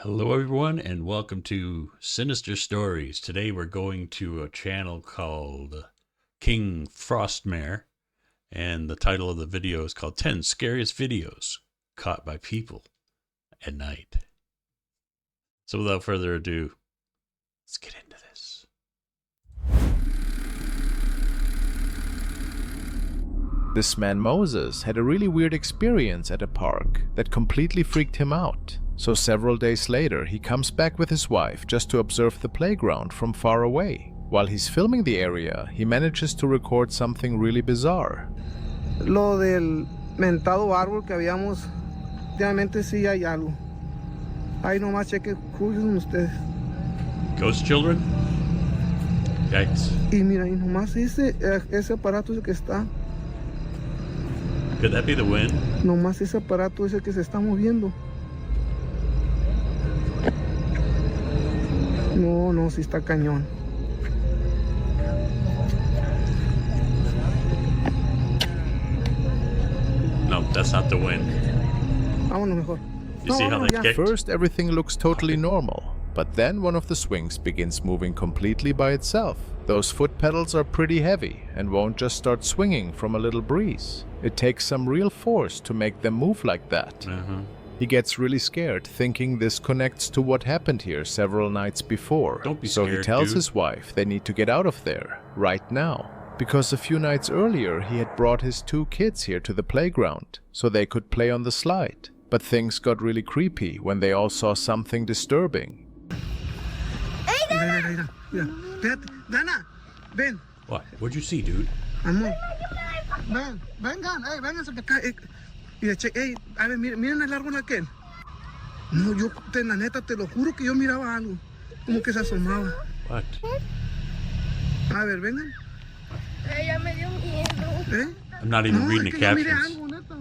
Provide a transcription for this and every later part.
Hello, everyone, and welcome to Sinister Stories. Today, we're going to a channel called King Frostmare, and the title of the video is called 10 Scariest Videos Caught by People at Night. So, without further ado, let's get into this. This man Moses had a really weird experience at a park that completely freaked him out. So several days later, he comes back with his wife just to observe the playground from far away. While he's filming the area, he manages to record something really bizarre. Lo del mentado árbol que habíamos, realmente sí hay algo. Ahí nomás cheque, juzguen ustedes. Ghost children? Yikes. Y mira, y nomás ese aparato ese que está, Could that be the wind? nomás ese aparato ese que se está moviendo. No, sí está cañón. No, that's not the wind. Vámonos mejor. You see how vámonos they ya. kicked? First, everything looks totally normal, but then one of the swings begins moving completely by itself. Those foot pedals are pretty heavy and won't just start swinging from a little breeze. It takes some real force to make them move like that. He gets really scared, thinking this connects to what happened here several nights before. Don't be so he scared, tells dude. his wife they need to get out of there, right now. Because a few nights earlier he had brought his 2 kids here to the playground, so they could play on the slide. But things got really creepy when they all saw something disturbing. Mira. Espérate. Dana, ven. What? What'd you see, dude? Amor. Vengan, vénganse para acá. Y de a ver, miren el árbol aquel. No, la neta, te lo juro que yo miraba algo. Como que se asomaba. What? A ver, vengan. Ya me dio miedo. I'm not even No, reading es the que yo miré captions. algo, neta.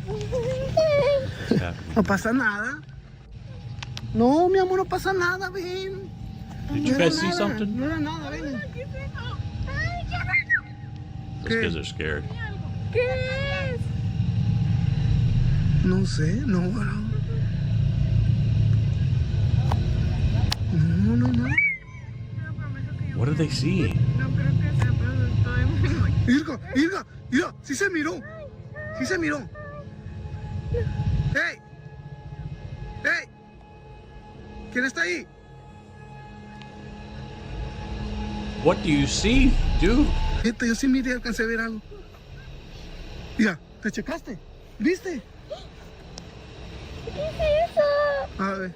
What's happening? No pasa nada. No, mi amor, no pasa nada, ven. Did you No guys era see nada, something? No era nada, ven. Those kids are scared. ¿Qué es? No sé, no, bro. No. What are they seeing? No creo que sea, pero estoy muy... Mira, sí se miró. ¡Hey! ¿Quién está ahí? What do you see, dude? Yo sí miré, alcancé a ver algo. Mira, ¿te checaste? ¿Viste? ¿Qué es eso? A ver.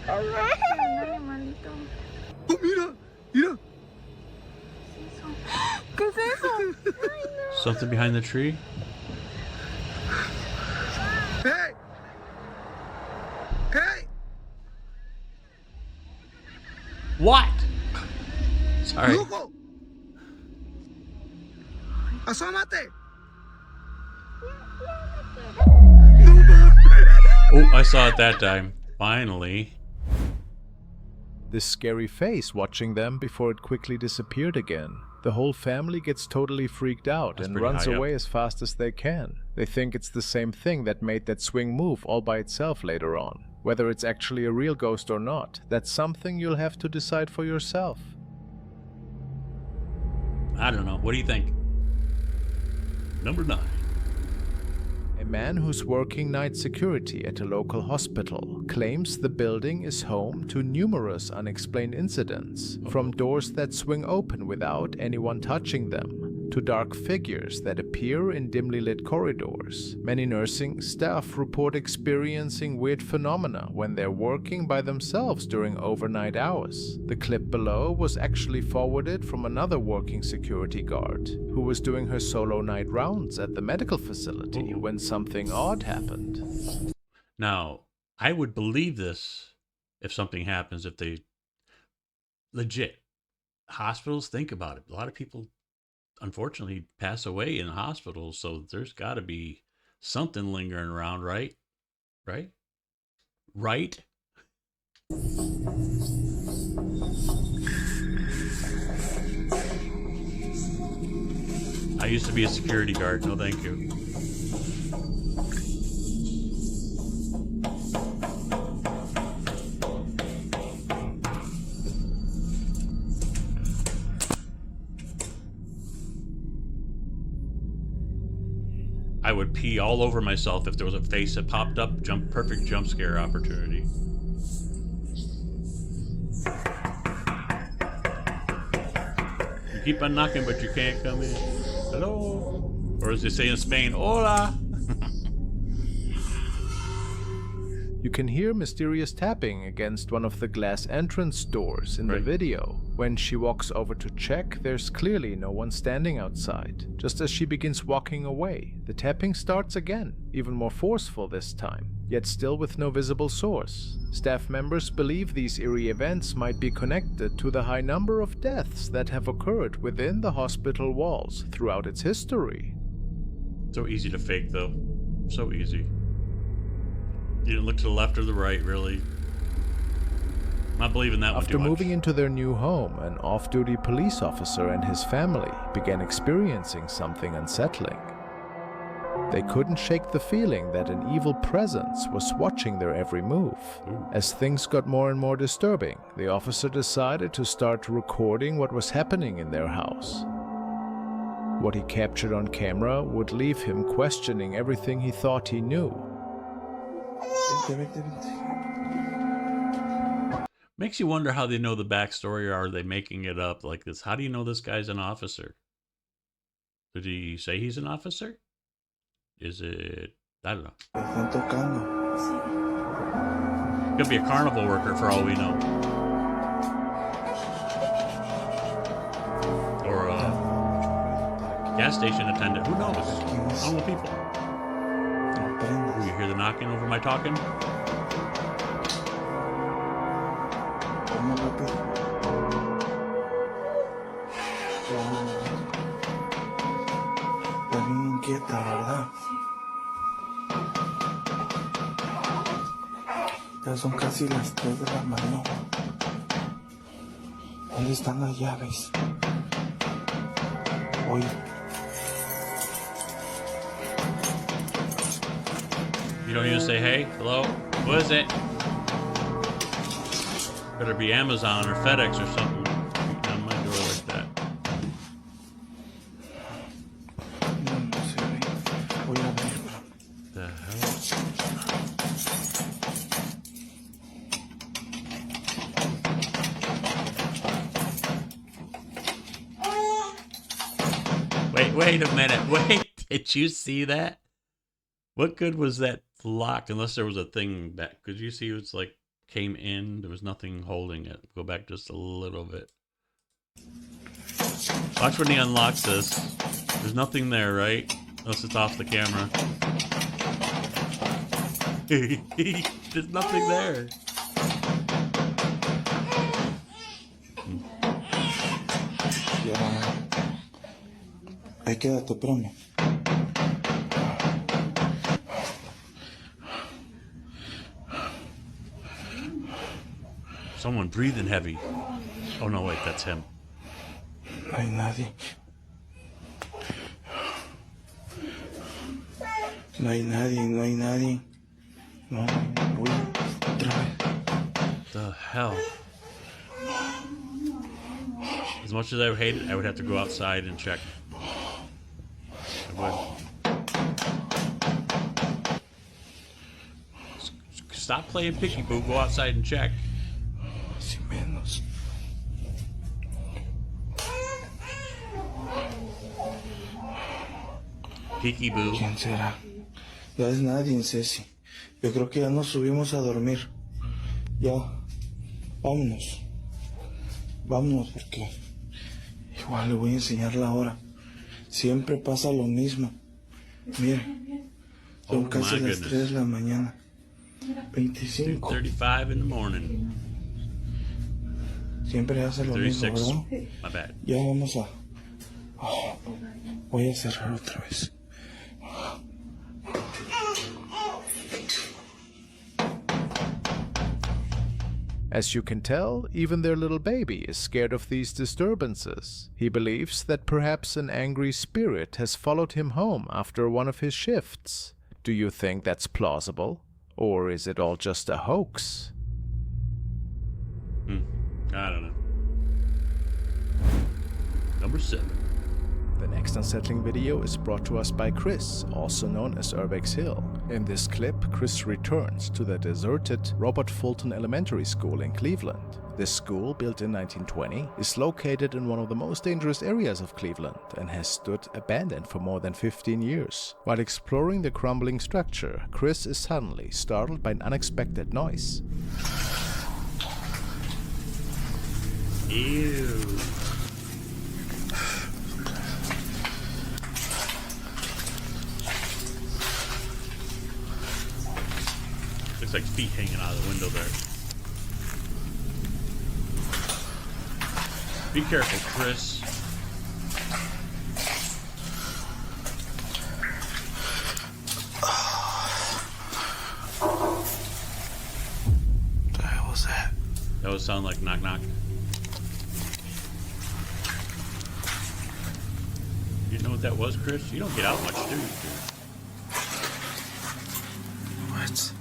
Un animalito. Oh, mira. ¿Qué es eso? Ay, no. Something behind the tree? ¡Hey! What? Sorry. ¡Lujo! ¡Asómate! Oh, I saw it that time. Finally. This scary face watching them before it quickly disappeared again. The whole family gets totally freaked out That's and pretty runs high up. away as fast as they can. They think it's the same thing that made that swing move all by itself later on. Whether it's actually a real ghost or not, that's something you'll have to decide for yourself. I don't know. What do you think? Number 9. A man who's working night security at a local hospital claims the building is home to numerous unexplained incidents, from doors that swing open without anyone touching them, to dark figures that appear in dimly lit corridors. Many nursing staff report experiencing weird phenomena when they're working by themselves during overnight hours. The clip below was actually forwarded from another working security guard who was doing her solo night rounds at the medical facility when something odd happened. Now, I would believe this if something happens, if they legit. Hospitals, think about it. A lot of people, unfortunately, pass away in hospitals, so there's got to be something lingering around, right? Right? I used to be a security guard. No, thank you. would pee all over myself if there was a face that popped up. Perfect jump scare opportunity. You keep on knocking, but you can't come in. Hello? Or as they say in Spain, hola! You can hear mysterious tapping against one of the glass entrance doors in the video. When she walks over to check, there's clearly no one standing outside. Just as she begins walking away, the tapping starts again, even more forceful this time, yet still with no visible source. Staff members believe these eerie events might be connected to the high number of deaths that have occurred within the hospital walls throughout its history. So easy to fake, though. So easy. You didn't look to the left or the right, really. Not believing that one After too much. moving into their new home, an off-duty police officer and his family began experiencing something unsettling. They couldn't shake the feeling that an evil presence was watching their every move. As things got more and more disturbing, the officer decided to start recording what was happening in their house. What he captured on camera would leave him questioning everything he thought he knew. Makes you wonder how they know the backstory, or are they making it up like this? How do you know this guy's an officer? Did he say he's an officer? Is it... I don't know. Could be a carnival worker for all we know. Or a gas station attendant. Who knows? Normal people. Ooh, you hear the knocking over my talking? Inquieta, ¿verdad? Ya son casi las 3 de la mañana. ¿Dónde están las llaves? Oye. You don't even say, hey, hello, what is it? Better be Amazon or FedEx or something. Beating on my door like that. No se ve. Voy a ver. The hell? Wait a minute. Wait, did you see that? What good was that lock unless there was a thing back? Could you see it's like came in? There was nothing holding it. Go back just a little bit. Watch when he unlocks this. There's nothing there, right? Unless it's off the camera. There's nothing there. Ya. Ahí quédate, espérame. Someone breathing heavy. Oh no, wait, that's him. No hay nadie. No hay nadie, no hay nadie. No, voy otra vez. The hell? As much as I would hate it, I would have to go outside and check. I would. Stop playing peekaboo, go outside and check. Sin menos. Peekaboo. ¿Quién será? Ya es nadie, Ceci. Yo creo que ya nos subimos a dormir. Ya. Vámonos. Vámonos porque igual le voy a enseñar la hora. Siempre pasa lo mismo. Mire. Son Oh, casi my las goodness. 3 de la mañana. 25. 2:35 in the morning. Siempre hace lo mismo, 36. ¿verdad? My bad. Ya vamos a... voy a cerrar otra vez. As you can tell, even their little baby is scared of these disturbances. He believes that perhaps an angry spirit has followed him home after one of his shifts. Do you think that's plausible? Or is it all just a hoax? I don't know. Number 7. The next unsettling video is brought to us by Chris, also known as Urbex Hill. In this clip, Chris returns to the deserted Robert Fulton Elementary School in Cleveland. This school, built in 1920, is located in one of the most dangerous areas of Cleveland and has stood abandoned for more than 15 years. While exploring the crumbling structure, Chris is suddenly startled by an unexpected noise. Ew. Looks like feet hanging out of the window there. Be careful, Chris. What the hell was that? That would sound like knock knock. You know what that was, Chris? You don't get out much, do you? What?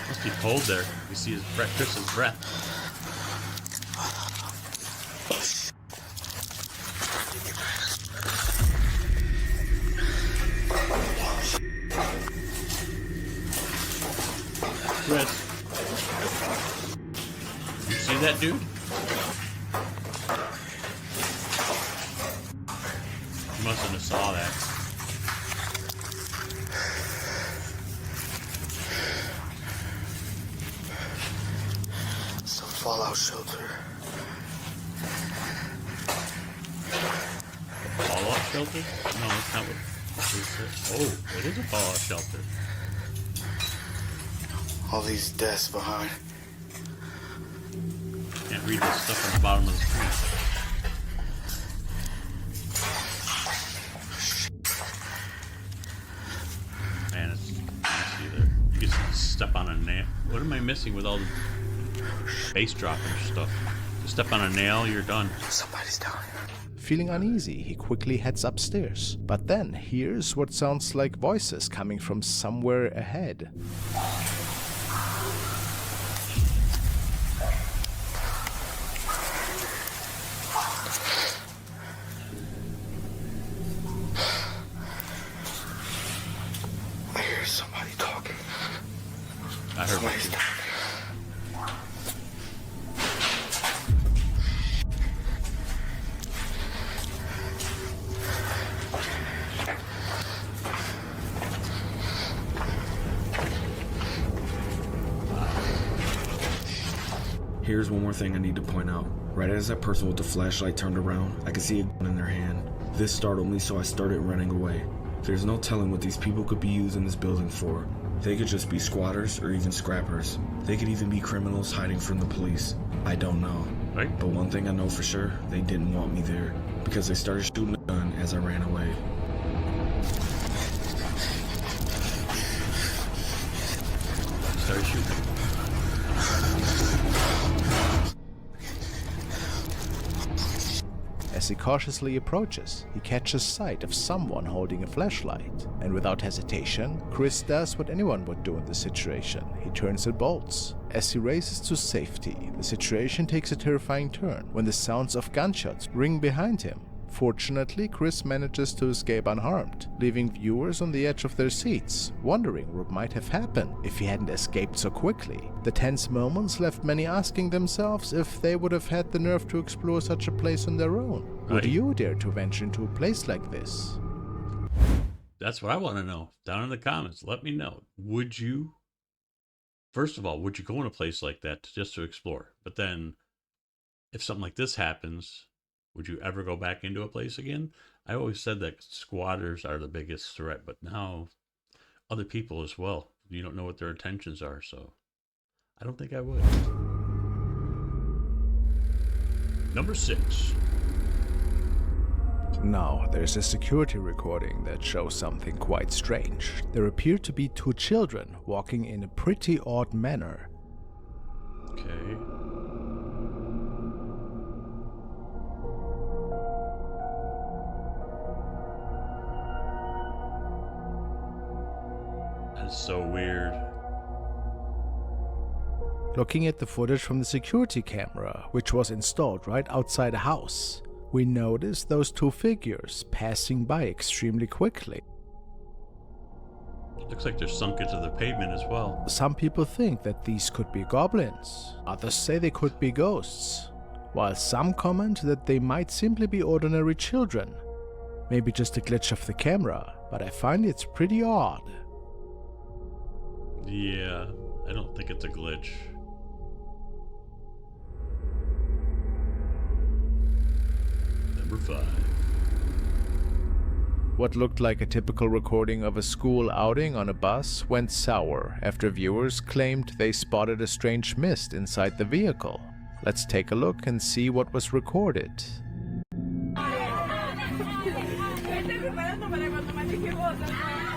Must be cold there. You see his breath, Chris's breath. Chris, you see that dude? You mustn't have saw that. It's a fallout shelter. Fallout shelter? No, that's not what. Oh, it is a fallout shelter. All these desks behind. Can't read the stuff on the bottom of the screen. Man, it's nasty there. You can step on a nail. What am I missing with all the bass dropping stuff? Just step on a nail, you're done. Somebody's down here. Feeling uneasy, he quickly heads upstairs, but then hears what sounds like voices coming from somewhere ahead. I hear somebody talking. I heard Somebody's it. down here. Here's one more thing I need to point out. Right as that person with the flashlight turned around, I could see a gun in their hand. This startled me, so I started running away. There's no telling what these people could be using this building for. They could just be squatters or even scrappers. They could even be criminals hiding from the police. I don't know. Right? But one thing I know for sure, they didn't want me there, because they started shooting the gun as I ran away. Started shooting. As he cautiously approaches, he catches sight of someone holding a flashlight, and without hesitation, Chris does what anyone would do in this situation. He turns and bolts. As he races to safety, the situation takes a terrifying turn when the sounds of gunshots ring behind him. Fortunately, Chris manages to escape unharmed, leaving viewers on the edge of their seats, wondering what might have happened if he hadn't escaped so quickly. The tense moments left many asking themselves if they would have had the nerve to explore such a place on their own. Would Right. you dare to venture into a place like this? That's what I want to know. Down in the comments, let me know. Would you, first of all, would you go in a place like that just to explore? But then, if something like this happens, would you ever go back into a place again? I always said that squatters are the biggest threat, but now other people as well. You don't know what their intentions are, so I don't think I would. Number 6. Now, there's a security recording that shows something quite strange. There appear to be two children walking in a pretty odd manner. Okay. That's so weird. Looking at the footage from the security camera, which was installed right outside the house, we notice those two figures passing by extremely quickly. Looks like they're sunk into the pavement as well. Some people think that these could be goblins, others say they could be ghosts, while some comment that they might simply be ordinary children. Maybe just a glitch of the camera, but I find it's pretty odd. Yeah, I don't think it's a glitch. Number 5. What looked like a typical recording of a school outing on a bus went sour after viewers claimed they spotted a strange mist inside the vehicle. Let's take a look and see what was recorded.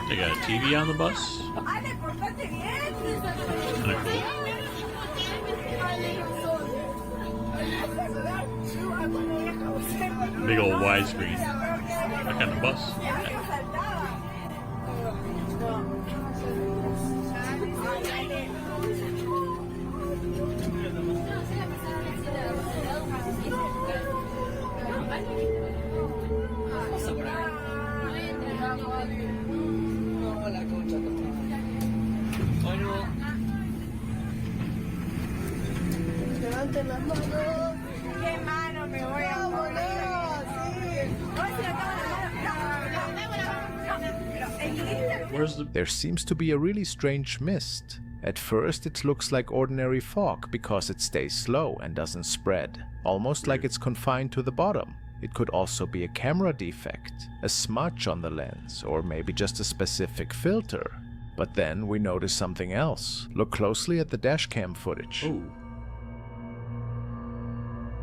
They got a TV on the bus? Kinda cool. Big old widescreen. Like on the bus. Levanten las manos. ¿Qué mano me voy a poner? Where's the... There seems to be a really strange mist. At first it looks like ordinary fog because it stays slow and doesn't spread, almost like it's confined to the bottom. It could also be a camera defect, a smudge on the lens, or maybe just a specific filter. But then we notice something else. Look closely at the dashcam footage. Oh.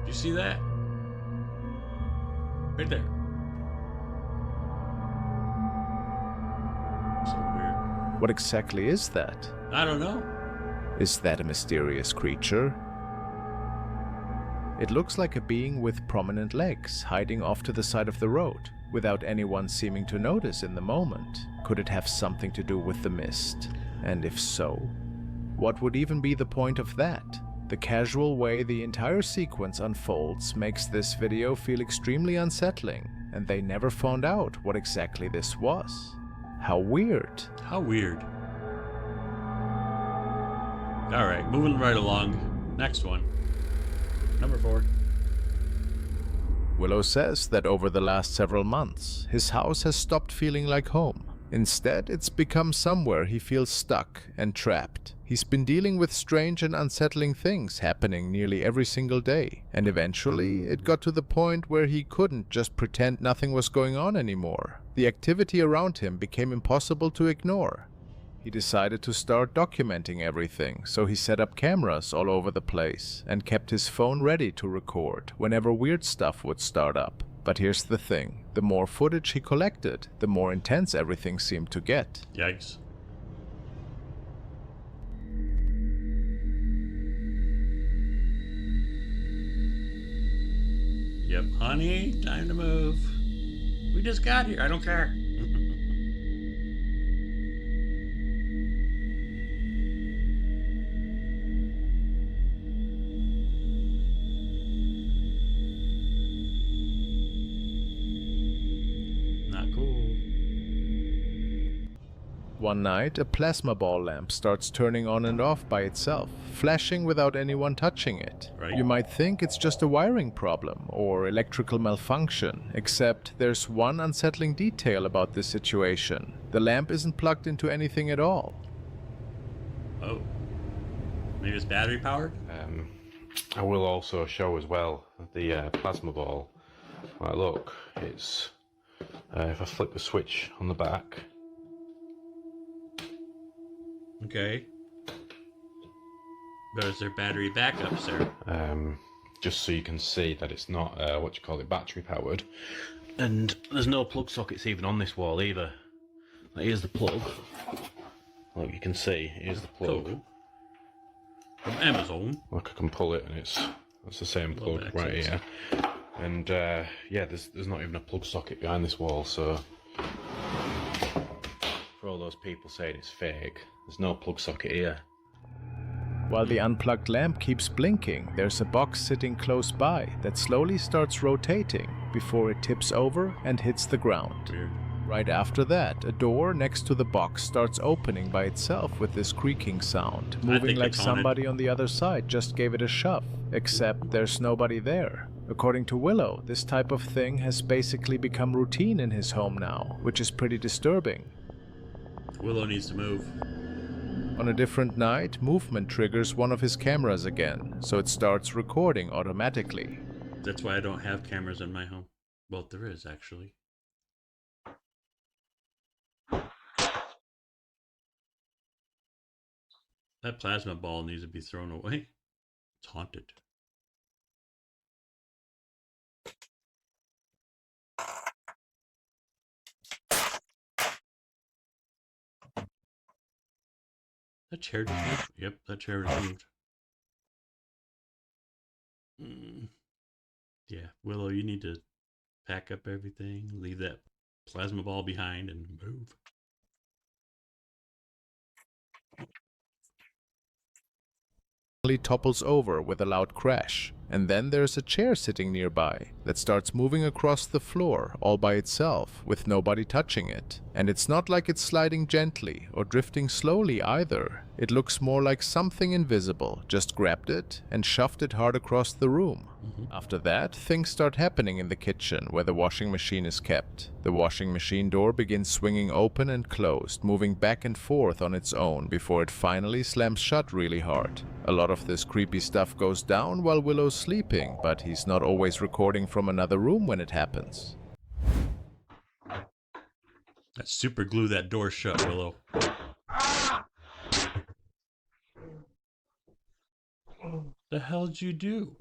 You see that? Right there. So weird. What exactly is that? I don't know. Is that a mysterious creature? It looks like a being with prominent legs hiding off to the side of the road, without anyone seeming to notice in the moment. Could it have something to do with the mist? And if so, what would even be the point of that? The casual way the entire sequence unfolds makes this video feel extremely unsettling, and they never found out what exactly this was. How weird. How weird. Alright, moving right along. Next one. Number 4. Willow says that over the last several months, his house has stopped feeling like home. Instead, it's become somewhere he feels stuck and trapped. He's been dealing with strange and unsettling things happening nearly every single day, and eventually it got to the point where he couldn't just pretend nothing was going on anymore. The activity around him became impossible to ignore. He decided to start documenting everything, so he set up cameras all over the place and kept his phone ready to record whenever weird stuff would start up. But here's the thing, the more footage he collected, the more intense everything seemed to get. Yikes. Yep, honey, time to move. We just got here. I don't care. Not cool. One night, a plasma ball lamp starts turning on and off by itself, flashing without anyone touching it. Right. You might think it's just a wiring problem or electrical malfunction, except there's one unsettling detail about this situation. The lamp isn't plugged into anything at all. Oh. Maybe it's battery powered? I will also show as well the plasma ball. Right, look, it's if I flick the switch on the back. Okay. But is there battery backup, sir? Just so you can see that it's not battery powered. And there's no plug sockets even on this wall either. Like, here's the plug. Look, you can see, here's the plug. Cool. From Amazon. Like, I can pull it and it's the same plug right here. And yeah, there's not even a plug socket behind this wall, so For all those people saying it's fake, there's no plug socket here. While the unplugged lamp keeps blinking, there's a box sitting close by that slowly starts rotating before it tips over and hits the ground. Weird. Right after that, a door next to the box starts opening by itself with this creaking sound, moving think like it's haunted. somebody on the other side just gave it a shove, except there's nobody there. According to Willow, this type of thing has basically become routine in his home now, which is pretty disturbing. Willow needs to move. On a different night, movement triggers one of his cameras again, so it starts recording automatically. That's why I don't have cameras in my home. Well, there is actually. That plasma ball needs to be thrown away. It's haunted. That chair just moved. Yep, that chair just moved. Yeah, Willow, you need to pack up everything, leave that plasma ball behind, and move. Topples over with a loud crash, and then there's a chair sitting nearby that starts moving across the floor all by itself with nobody touching it. And it's not like it's sliding gently or drifting slowly either. It looks more like something invisible just grabbed it and shoved it hard across the room. After that, things start happening in the kitchen where the washing machine is kept. The washing machine door begins swinging open and closed, moving back and forth on its own before it finally slams shut really hard. A lot of this creepy stuff goes down while Willow's sleeping, but he's not always recording from another room when it happens. Let's super glue that door shut, Willow. The hell did you do?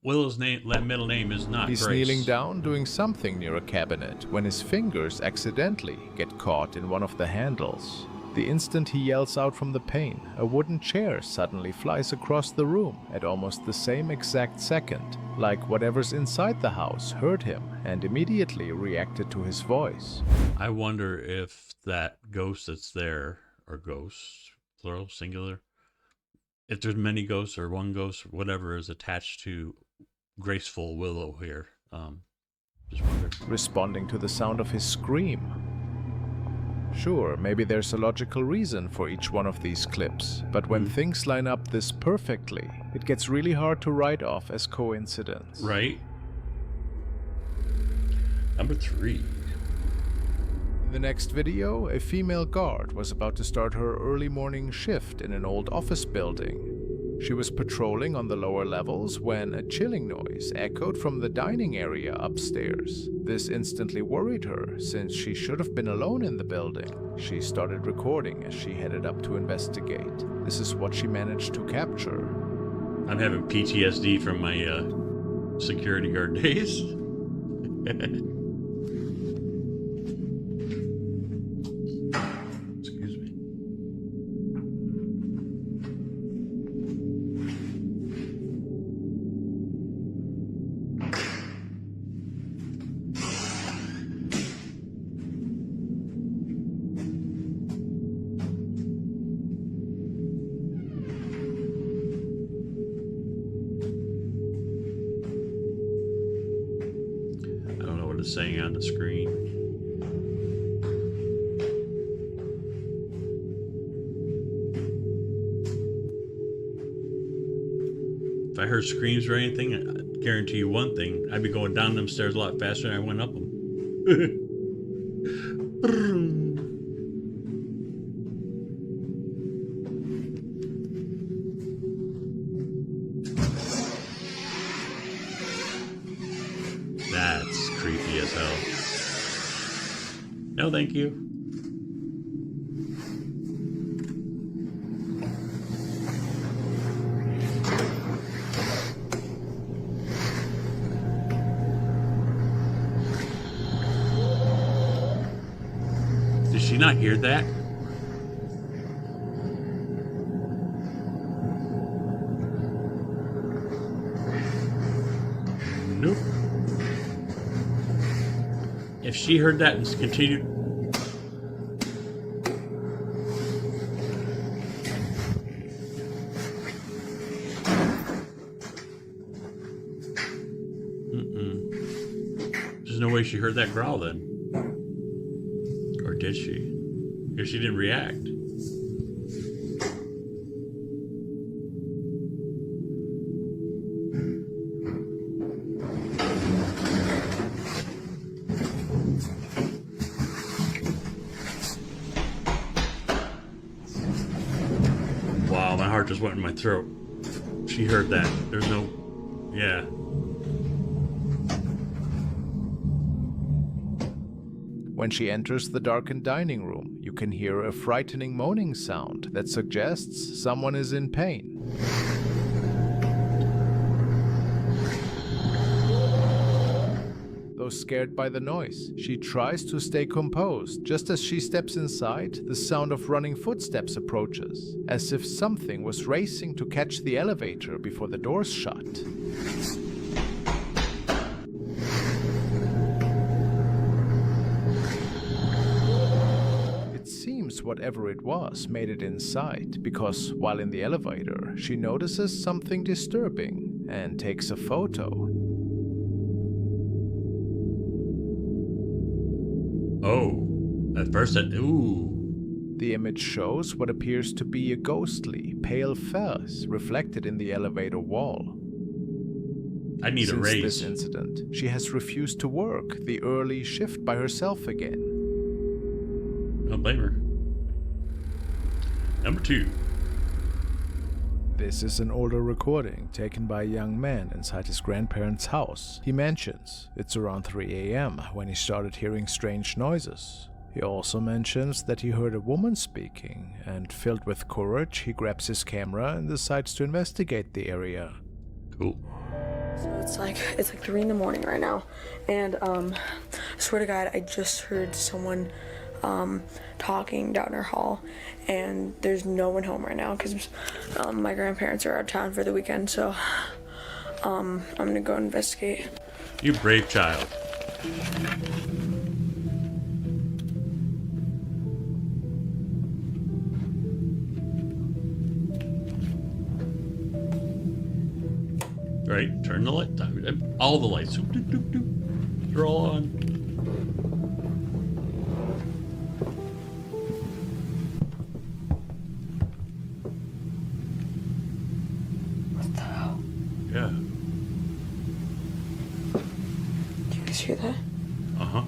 Willow's middle name is not He's Grace. kneeling down doing something near a cabinet when his fingers accidentally get caught in one of the handles. The instant he yells out from the pain, a wooden chair suddenly flies across the room at almost the same exact second, like whatever's inside the house heard him and immediately reacted to his voice. I wonder if that ghost that's there, or ghosts, plural, singular, if there's many ghosts or one ghost, whatever is attached to graceful Willow here. Just wonder. Responding to the sound of his scream. Sure, maybe there's a logical reason for each one of these clips, but when things line up this perfectly, it gets really hard to write off as coincidence. Right? Number 3. In the next video, a female guard was about to start her early morning shift in an old office building. She was patrolling on the lower levels when a chilling noise echoed from the dining area upstairs. This instantly worried her, since she should have been alone in the building. She started recording as she headed up to investigate. This is what she managed to capture. I'm having PTSD from my security guard days. Excuse me. I don't know what it's saying on the screen. If I heard screams or anything, I guarantee you one thing: I'd be going down them stairs a lot faster than I went up them. That's creepy as hell. No, thank you. Did she not hear that? Nope. If she heard that and continued no way she heard that growl then. Or did she? Because she didn't react. Wow, my heart just went in my throat. She heard that. There's no... Yeah. When she enters the darkened dining room, you can hear a frightening moaning sound that suggests someone is in pain. Though scared by the noise, she tries to stay composed. Just as she steps inside, the sound of running footsteps approaches, as if something was racing to catch the elevator before the doors shut. It seems whatever it was made it inside, because while in the elevator, she notices something disturbing and takes a photo. Oh, at first I... Ooh. The image shows what appears to be a ghostly, pale face reflected in the elevator wall. I need a Since raise. this incident, she has refused to work the early shift by herself again. Don't blame her. Number 2. This is an older recording taken by a young man inside his grandparents' house. He mentions it's around 3 a.m. when he started hearing strange noises. He also mentions that he heard a woman speaking, and filled with courage, he grabs his camera and decides to investigate the area. Cool. So it's like 3 in the morning right now, and I swear to God, I just heard someone talking down our hall, and there's no one home right now because my grandparents are out of town for the weekend. So I'm gonna go investigate. You brave child. Right, turn the light. All the lights. Doop, doop, doop, doop. They're all on. What the hell? Yeah. Do you guys hear that? Uh-huh.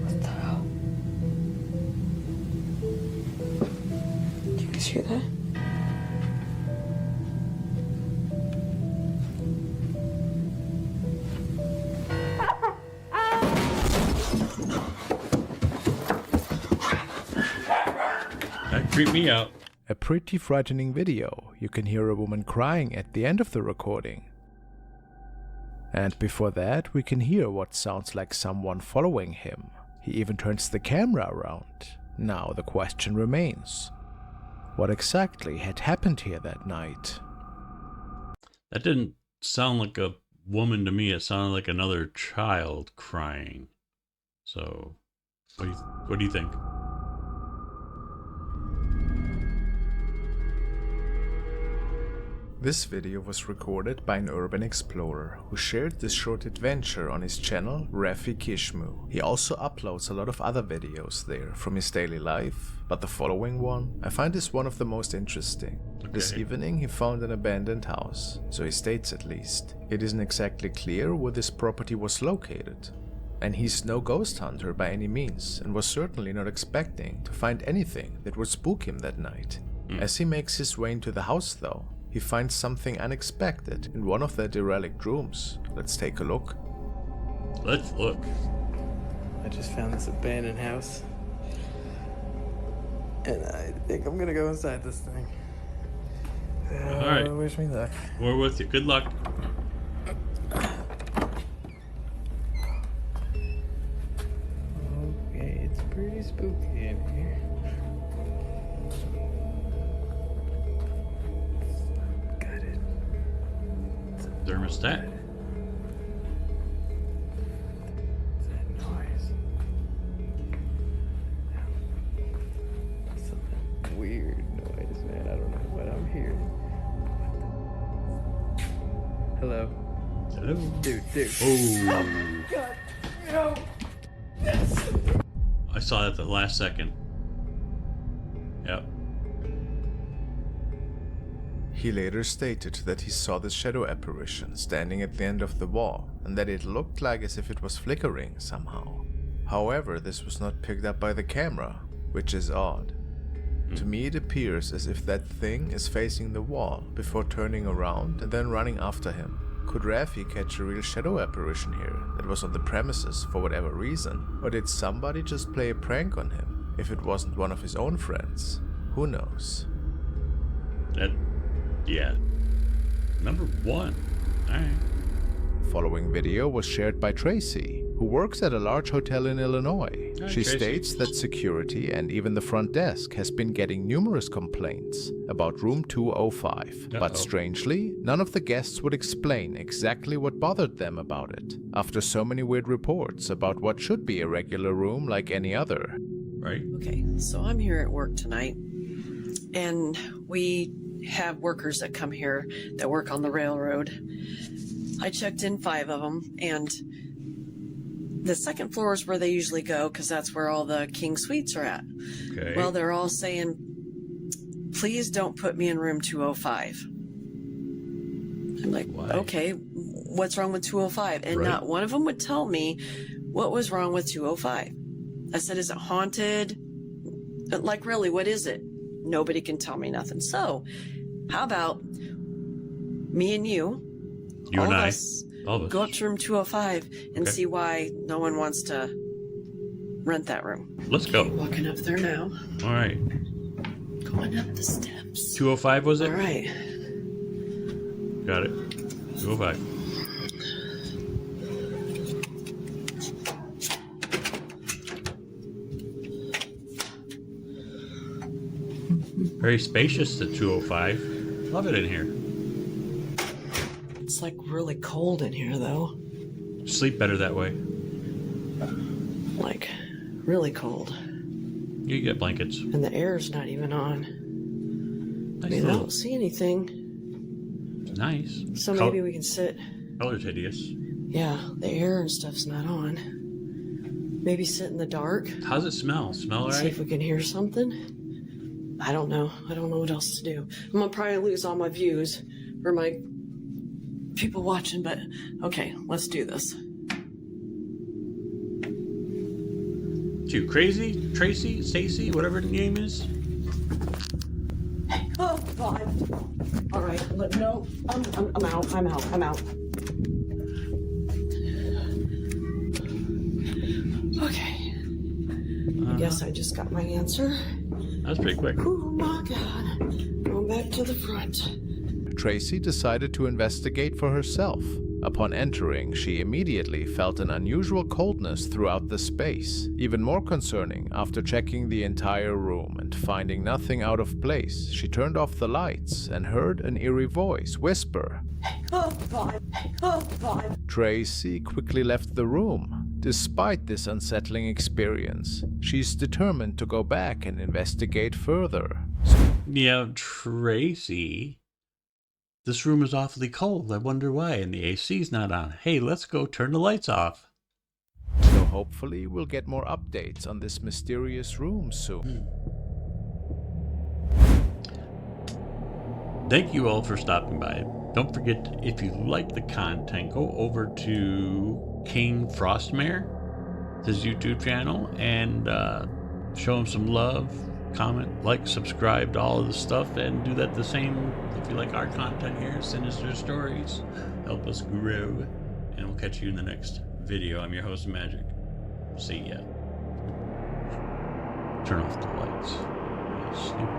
What the hell? Do you guys hear that? That creeped me out. A pretty frightening video. You can hear a woman crying at the end of the recording. And before that, we can hear what sounds like someone following him. He even turns the camera around. Now the question remains. What exactly had happened here that night? That didn't sound like a woman to me. It sounded like another child crying. So, what do you think? This video was recorded by an urban explorer who shared this short adventure on his channel, Rafi Kishmu. He also uploads a lot of other videos there from his daily life, but the following one I find is one of the most interesting. This evening he found an abandoned house, so he states at least. It isn't exactly clear where this property was located. And he's no ghost hunter by any means, and was certainly not expecting to find anything that would spook him that night. As he makes his way into the house though, he finds something unexpected in one of the derelict rooms. Let's take a look. Let's look. I just found this abandoned house, and I think I'm gonna go inside this thing. All right. Wish me luck. We're with you. Good luck. Okay, it's pretty spooky in here. Got it. What's that? What's that noise? Something weird noise, man. I don't know what I'm hearing. Hello? Hello? Dude. Oh. God, no. I saw it at the last second. Yep. He later stated that he saw the shadow apparition standing at the end of the wall and that it looked like as if it was flickering somehow. However, this was not picked up by the camera, which is odd. To me, it appears as if that thing is facing the wall before turning around and then running after him. Could Raffi catch a real shadow apparition here that was on the premises for whatever reason? Or did somebody just play a prank on him if it wasn't one of his own friends? Who knows? Yeah. Number 1. Alright. Following video was shared by Tracy, who works at a large hotel in Illinois. Hi, She Tracy. states that security and even the front desk has been getting numerous complaints about room 205. But strangely, none of the guests would explain exactly what bothered them about it, after so many weird reports about what should be a regular room like any other. Right? Okay, so I'm here at work tonight, and we have workers that come here that work on the railroad. I checked in 5 of them, and the second floor is where they usually go because that's where all the king suites are at. Okay. Well, they're all saying, please don't put me in room 205. I'm like, Why? okay, what's wrong with 205? And Right. not one of them would tell me what was wrong with 205. I said, is it haunted? Like, really, what is it? Nobody can tell me nothing. So, how about me and you You all and of I. us, All of us. go up to room 205 and Okay. see why no one wants to rent that room. Let's go. Walking up there now. Alright. Going up the steps. 205 was it? All right. Got it. 205. Very spacious, the 205. Love it in here. It's like really cold in here, though. Sleep better that way. Like, really cold. You get blankets. And the air's not even on. I Nice mean, I little. don't see anything. Nice. So maybe we can sit. Color's hideous. Yeah, the air and stuff's not on. Maybe sit in the dark. How's it smell? Smell See alright? if we can hear something. I don't know. I don't know what else to do. I'm gonna probably lose all my views for my people watching, but okay, let's do this. You crazy? Tracy? Stacy? Whatever the name is? Oh God! All right, no, I'm out. I'm out. Okay. I guess I just got my answer. That's pretty quick. Oh my God! Going back to the front. Tracy decided to investigate for herself. Upon entering, she immediately felt an unusual coldness throughout the space. Even more concerning, after checking the entire room and finding nothing out of place, she turned off the lights and heard an eerie voice whisper. Oh God! Oh God! Tracy quickly left the room. Despite this unsettling experience, she's determined to go back and investigate further. Yeah, Tracy. This room is awfully cold. I wonder why. And the AC's not on. Hey, let's go turn the lights off. So hopefully we'll get more updates on this mysterious room soon. Thank you all for stopping by. Don't forget, if you like the content, go over to King Frostmare, his YouTube channel, and show him some love. Comment, like, subscribe to all of the stuff, and do that the same if you like our content here, Sinister Stories. Help us grow, and we'll catch you in the next video. I'm your host, Magic. See ya. Turn off the lights. Sleep.